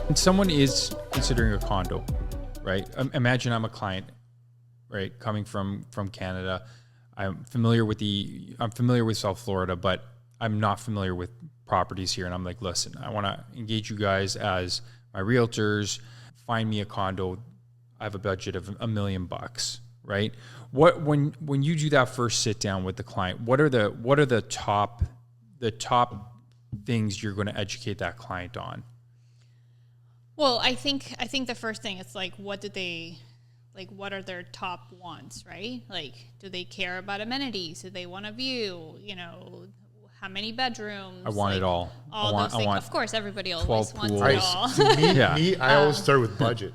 When someone is considering a condo, right? Imagine I'm a client, right, coming from Canada. I'm familiar with South Florida, but I'm not familiar with properties here. And I'm like, listen, I want to engage you guys as my realtors. Find me a condo. I have a budget of $1 million, right? When you do that first sit down with the client, what are the top things you're going to educate that client on? Well, I think the first thing is like, what are their top wants, right? Like, do they care about amenities? Do they want a view? How many bedrooms? I want it all. Those things. Of course, everybody always wants pools. it all. I always start with budget.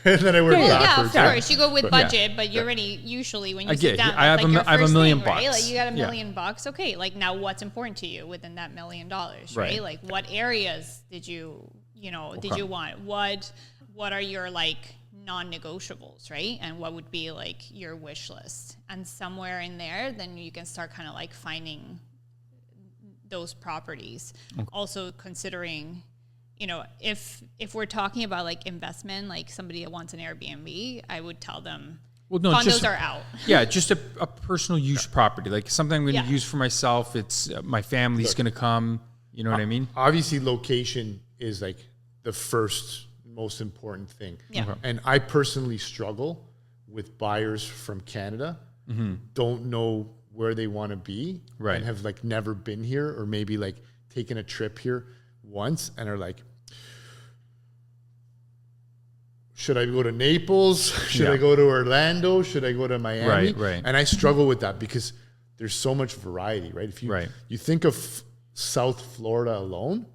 And then I work backwards. Yeah, of course. You go with budget, but you're already, usually when you sit down, I have $1 million bucks. Right? Like, you got $1 million. Okay, like, now what's important to you within that $1 million, right? Like, what areas did you want? What are your, like, non-negotiables, right? And what would be, like, your wish list? And somewhere in there, then you can start kind of, like, finding those properties. Okay. Also considering, if we're talking about like investment, like somebody that wants an Airbnb, I would tell them condos are out. Yeah, just a personal use property, like something I'm going to use for myself. It's my family's going to come. You know what I mean? Obviously, location is like the first most important thing. Yeah. Okay. And I personally struggle with buyers from Canada, don't know where they want to be, right, and have like never been here, or maybe like taken a trip here once and are like, should I go to Naples? Should I go to Orlando? Should I go to Miami? Right. And I struggle with that because there's so much variety, right? If you think of South Florida alone,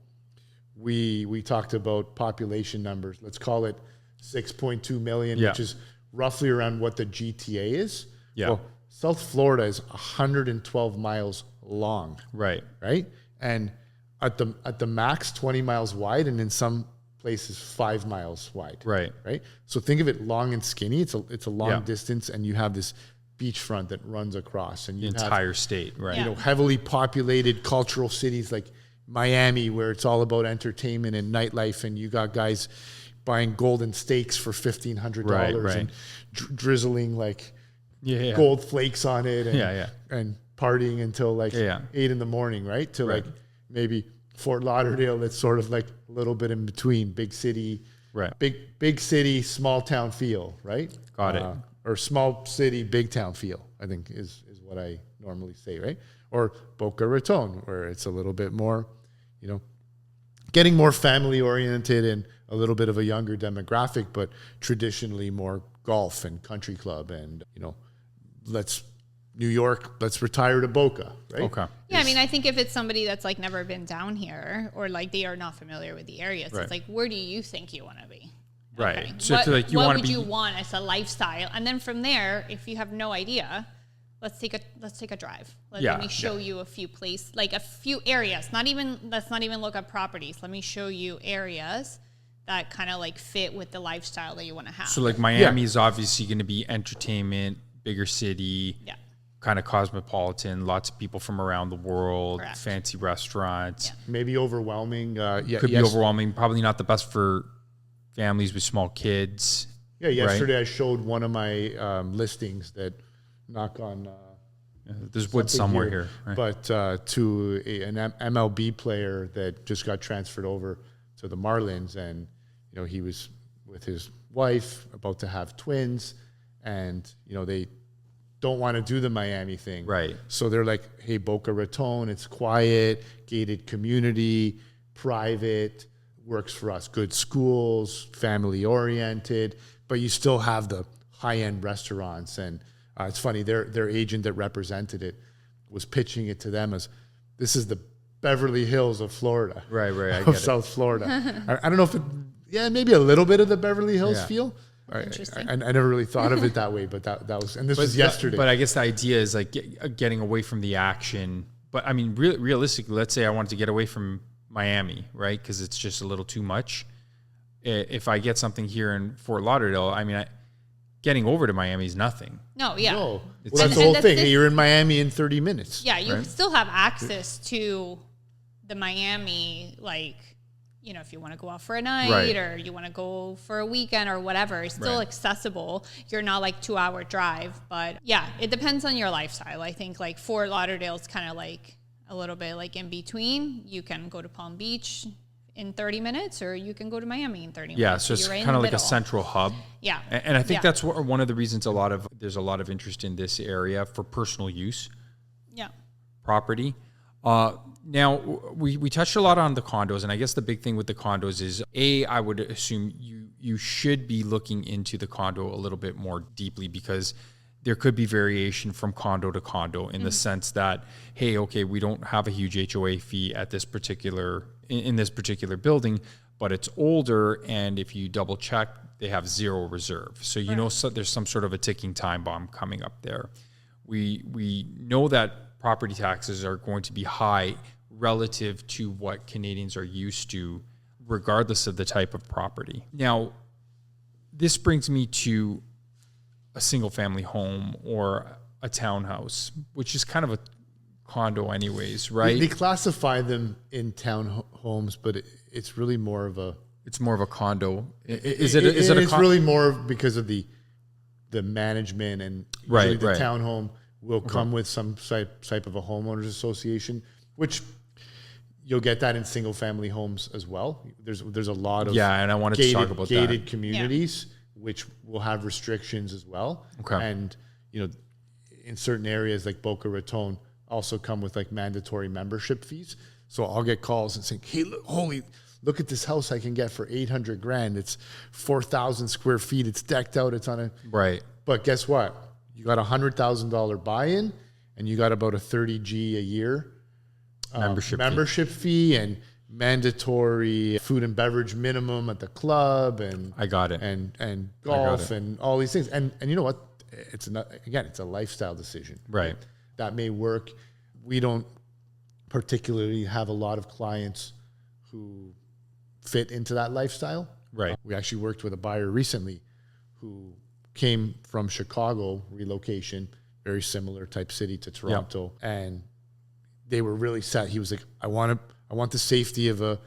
we talked about population numbers. Let's call it 6.2 million, which is roughly around what the GTA is. Yeah. Well, South Florida is 112 miles long. Right. And at the max 20 miles wide, and in some places 5 miles wide. Right. So think of it long and skinny. It's a long distance, and you have this beachfront that runs across, and you the entire state, right? Heavily populated cultural cities like Miami, where it's all about entertainment and nightlife, and you got guys buying golden steaks for $1,500 and drizzling like gold flakes on it, and partying until like 8 a.m, right? To like maybe Fort Lauderdale, that's sort of like a little bit in between big city, big city, small town feel, right? Got it. Or small city, big town feel, I think is what I normally say, right? Or Boca Raton, where it's a little bit more, getting more family oriented and a little bit of a younger demographic, but traditionally more golf and country club and, New York, let's retire to Boca, right? Okay. Yeah, I mean, I think if it's somebody that's like never been down here, or like they are not familiar with the area, so it's like, where do you think you want to be? Right. Okay. So what would you want as a lifestyle? And then from there, if you have no idea, let's take a drive. Let me show you a few places, like a few areas. Let's not even look at properties. Let me show you areas that kind of like fit with the lifestyle that you want to have. So like Miami is obviously going to be entertainment, bigger city, kind of cosmopolitan, lots of people from around the world, fancy restaurants. Maybe overwhelming. Could be overwhelming. Probably not the best for families with small kids. Yeah, yesterday I showed one of my listings that knock on... there's wood somewhere here. Right? But to an MLB player that just got transferred over to the Marlins, and he was with his wife, about to have twins, and they don't want to do the Miami thing. Right. So they're like, hey, Boca Raton, it's quiet, gated community, private, works for us, good schools, family oriented, but you still have the high-end restaurants. And it's funny, their agent that represented it was pitching it to them as, this is the Beverly Hills of Florida. Right, I of South Florida. I don't know if maybe a little bit of the Beverly Hills feel. Interesting. I never really thought of it that way, but that was, and this was yesterday. But I guess the idea is like getting away from the action. But I mean, realistically, let's say I wanted to get away from Miami, right? Because it's just a little too much. If I get something here in Fort Lauderdale, I mean, getting over to Miami is nothing. No, yeah. No. Well, that's the whole thing. You're in Miami in 30 minutes. Yeah, you still have access to the Miami, like, you know, if you want to go out for a night or you want to go for a weekend or whatever, it's still accessible. You're not like 2-hour drive, but yeah, it depends on your lifestyle. I think like Fort Lauderdale is kind of like a little bit like in between. You can go to Palm Beach in 30 minutes or you can go to Miami in 30 minutes. Yeah, so it's kind of like a central hub. Yeah. And I think that's one of the reasons there's a lot of interest in this area for personal use. Yeah. Property. Now, we touched a lot on the condos, and I guess the big thing with the condos is, I would assume you should be looking into the condo a little bit more deeply, because there could be variation from condo to condo in the sense that, hey, okay, we don't have a huge HOA fee at this particular in this particular building, but it's older, and if you double check, they have zero reserve. So you know, so there's some sort of a ticking time bomb coming up there. We know that property taxes are going to be high relative to what Canadians are used to, regardless of the type of property. Now, this brings me to a single family home or a townhouse, which is kind of a condo anyways, right? They classify them in townhomes, but it's really more of a... It's more of a condo. It's really more because of the management, and usually the townhome will come with some type of a homeowners association, which you'll get that in single family homes as well. There's a lot of and I wanted to talk about gated that. communities, which will have restrictions as well. Okay. And you know, in certain areas like Boca Raton also come with like mandatory membership fees. So I'll get calls and saying, "Hey, look at this house I can get for $800,000. It's 4,000 square feet. It's decked out. It's on a..." Right. But guess what? You got $100,000 buy-in, and you got about a $30,000 a year membership fee and mandatory food and beverage minimum at the club, and I got it, and golf and all these things. And you know what? It's a lifestyle decision. Right. That may work. We don't particularly have a lot of clients who fit into that lifestyle. Right. We actually worked with a buyer recently who came from Chicago, relocation, very similar type city to Toronto, and they were really set. He was like, I want the safety of a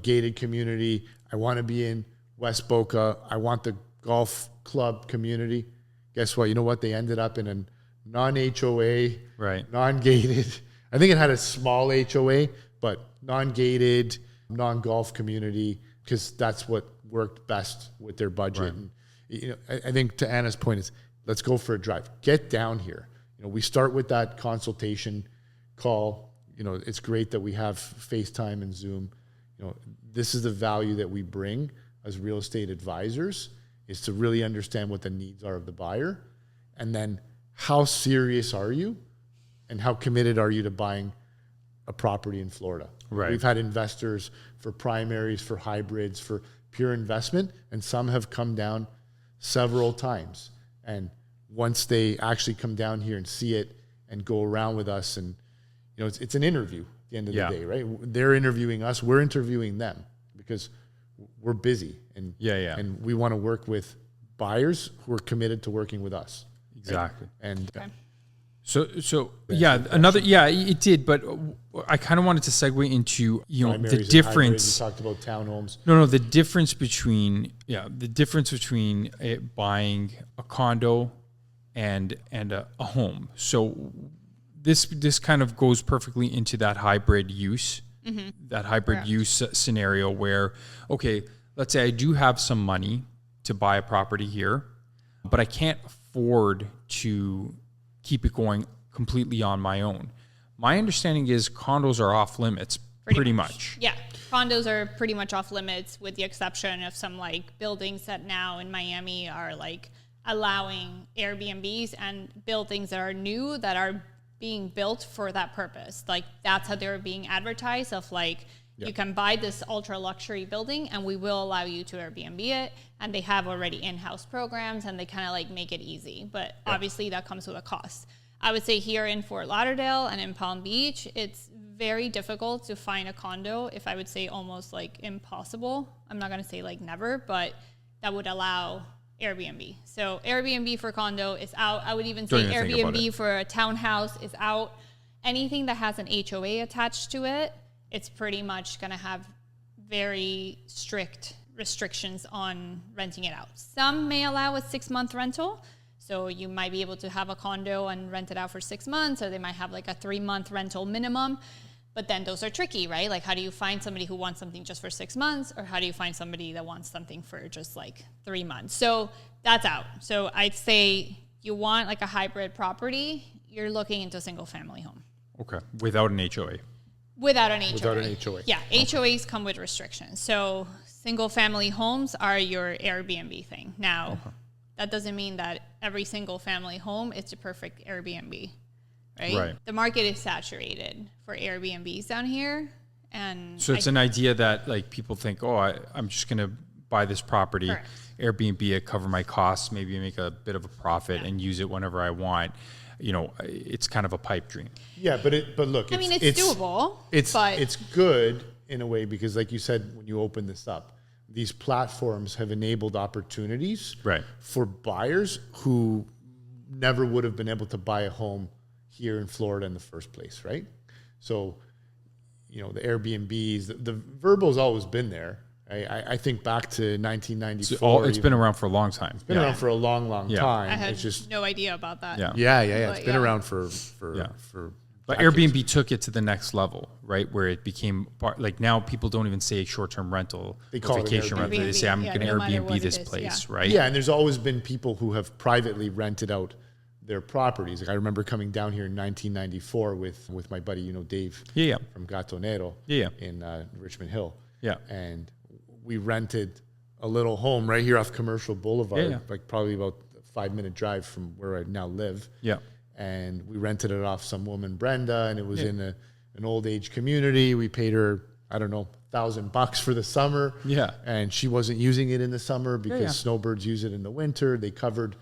gated community. I want to be in West Boca. I want the golf club community. Guess what? You know what? They ended up in a non-HOA, non-gated. I think it had a small HOA, but non-gated, non-golf community, because that's what worked best with their budget. Right. And you know, I think to Anna's point is, let's go for a drive. Get down here. You know, we start with that consultation call. You know, it's great that we have FaceTime and Zoom. You know, this is the value that we bring as real estate advisors, is to really understand what the needs are of the buyer, and then how serious are you and how committed are you to buying a property in Florida. Right. We've had investors for primaries, for hybrids, for pure investment, and some have come down several times. And once they actually come down here and see it and go around with us, and you know, it's an interview at the end of the day, right? They're interviewing us, we're interviewing them, because we're busy, and and we want to work with buyers who are committed to working with us. Exactly. And so it did, but I kind of wanted to segue into, you know, the difference. You talked about townhomes. No, the difference between buying a condo and a home. So this kind of goes perfectly into that hybrid use, use scenario where, okay, let's say I do have some money to buy a property here, but I can't afford to keep it going completely on my own. My understanding is condos are off limits pretty much. Yeah. Condos are pretty much off limits, with the exception of some like buildings that now in Miami are like allowing Airbnbs, and buildings that are new that are being built for that purpose. Like that's how they're being advertised, of like, you can buy this ultra luxury building and we will allow you to Airbnb it. And they have already in-house programs, and they kind of like make it easy. But obviously that comes with a cost. I would say here in Fort Lauderdale and in Palm Beach, it's very difficult to find a condo. If I would say almost like impossible. I'm not going to say like never, but that would allow Airbnb. So Airbnb for condo is out. I would even say Airbnb for a townhouse is out. Anything that has an HOA attached to it, it's pretty much going to have very strict restrictions on renting it out. Some may allow a 6-month rental. So you might be able to have a condo and rent it out for 6 months, or they might have like a 3-month rental minimum. But then those are tricky, right? Like, how do you find somebody who wants something just for 6 months, or how do you find somebody that wants something for just like 3 months? So that's out. So I'd say you want like a hybrid property, you're looking into a single family home. Okay. Without an HOA. Without an HOA. Without an HOA. Yeah, HOAs come with restrictions. So single family homes are your Airbnb thing. Now, that doesn't mean that every single family home is the perfect Airbnb, right? The market is saturated for Airbnbs down here. And so it's an idea that like people think, oh, I'm just going to buy this property, Correct. Airbnb it, cover my costs, maybe make a bit of a profit and use it whenever I want. You know, it's kind of a pipe dream. Yeah, but look, it's doable. It's good in a way because, like you said, when you open this up, these platforms have enabled opportunities for buyers who never would have been able to buy a home here in Florida in the first place, right? So, you know, the Airbnbs, the verbal's always been there. I think back to 1994. It's been around for a long time. It's been around for a long time. I had it's just no idea about that. Yeah. It's been around for But decades. Airbnb took it to the next level, right? Where it became like now people don't even say short-term rental, they call vacation it rental. They say I'm going to Airbnb this place, right? Yeah, and there's always been people who have privately rented out their properties. Like I remember coming down here in 1994 with my buddy, you know, Dave from Gatonero in Richmond Hill. Yeah. And we rented a little home right here off Commercial Boulevard, like probably about a 5-minute drive from where I now live. Yeah. And we rented it off some woman, Brenda, and it was in an old age community. We paid her, I don't know, $1,000 for the summer. Yeah. And she wasn't using it in the summer because snowbirds use it in the winter. They covered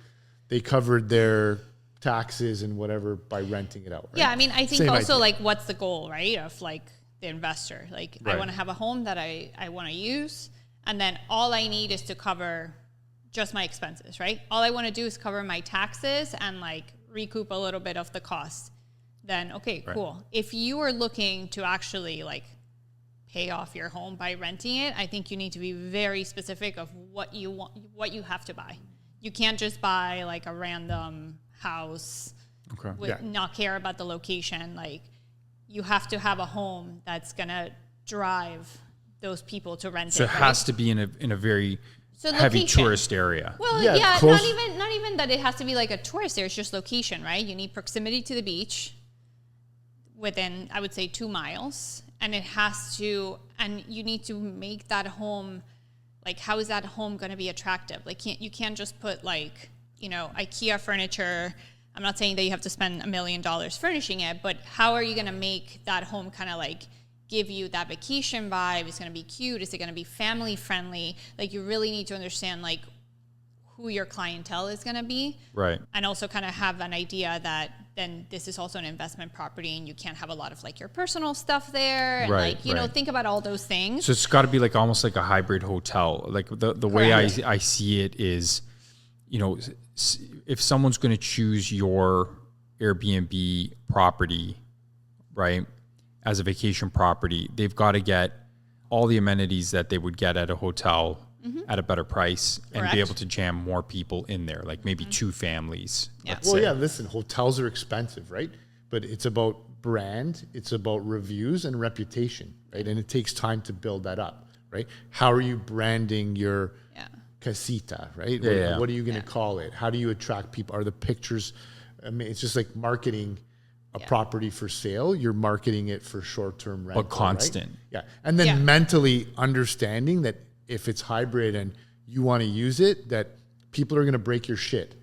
their taxes and whatever by renting it out. Right? Yeah, I mean, I think Same also idea. Like what's the goal, right? Of like the investor. Like I want to have a home that I want to use, and then all I need is to cover just my expenses, right? All I want to do is cover my taxes and like recoup a little bit of the cost. Then okay, cool. If you are looking to actually like pay off your home by renting it, I think you need to be very specific of what you want, what you have to buy. You can't just buy like a random house with not care about the location. Like you have to have a home that's gonna drive those people to rent it. So it has to be in a very heavy tourist area. Well, not even that it has to be like a tourist area. It's just location, right? You need proximity to the beach within, I would say, 2 miles, and it has to, and you need to make that home. Like, how is that home going to be attractive? Like, you can't just put like, you know, IKEA furniture. I'm not saying that you have to spend $1 million furnishing it, but how are you going to make that home kind of like give you that vacation vibe? It's going to be cute. Is it going to be family friendly? Like, you really need to understand like who your clientele is going to be. Right. And also kind of have an idea that then this is also an investment property and you can't have a lot of like your personal stuff there. And like, you know, think about all those things. So it's got to be like almost like a hybrid hotel. Like the way I see it is, you know, if someone's going to choose your Airbnb property, right, as a vacation property, they've got to get all the amenities that they would get at a hotel at a better price and be able to jam more people in there, like maybe 2 families. Yeah. Well, yeah, listen, hotels are expensive, right? But it's about brand, it's about reviews and reputation, right? And it takes time to build that up, right? How are you branding your casita, right? What are you going to call it? How do you attract people? Are the pictures, I mean, it's just like marketing a property for sale. You're marketing it for short-term rental, but constant. Right? Yeah. And then mentally understanding that if it's hybrid and you want to use it, that people are going to break your shit.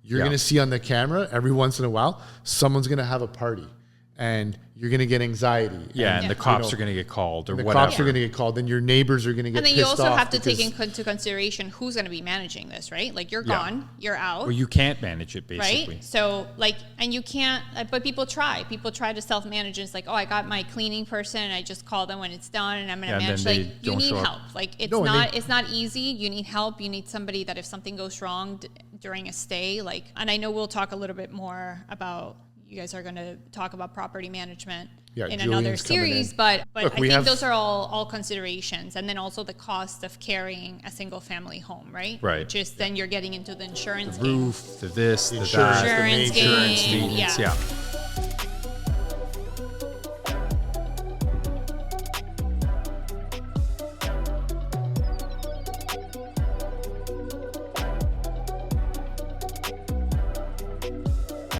You're going to see on the camera every once in a while, someone's going to have a party and you're going to get anxiety. And the cops are going to get called or the whatever. Cops are going to get called, then your neighbors are going to get pissed off. And then you also have to take into consideration who's going to be managing this, right? Like you're gone, you're out. Well, you can't manage it basically. Right? So like, and you can't, but people try to self-manage. It's like, oh, I got my cleaning person and I just call them when it's done and I'm going to manage. Like you need help. Like it's not easy. You need help. You need somebody that if something goes wrong during a stay, like, and I know we'll talk a little bit more about, you guys are going to talk about property management in Julian's another coming series. in. But Look, I think those are all considerations. And then also the cost of carrying a single family home, right? Right. Which is then you're getting into the insurance Roof, the this, the Insurance, that, insurance the game. maintenance, Yeah. yeah.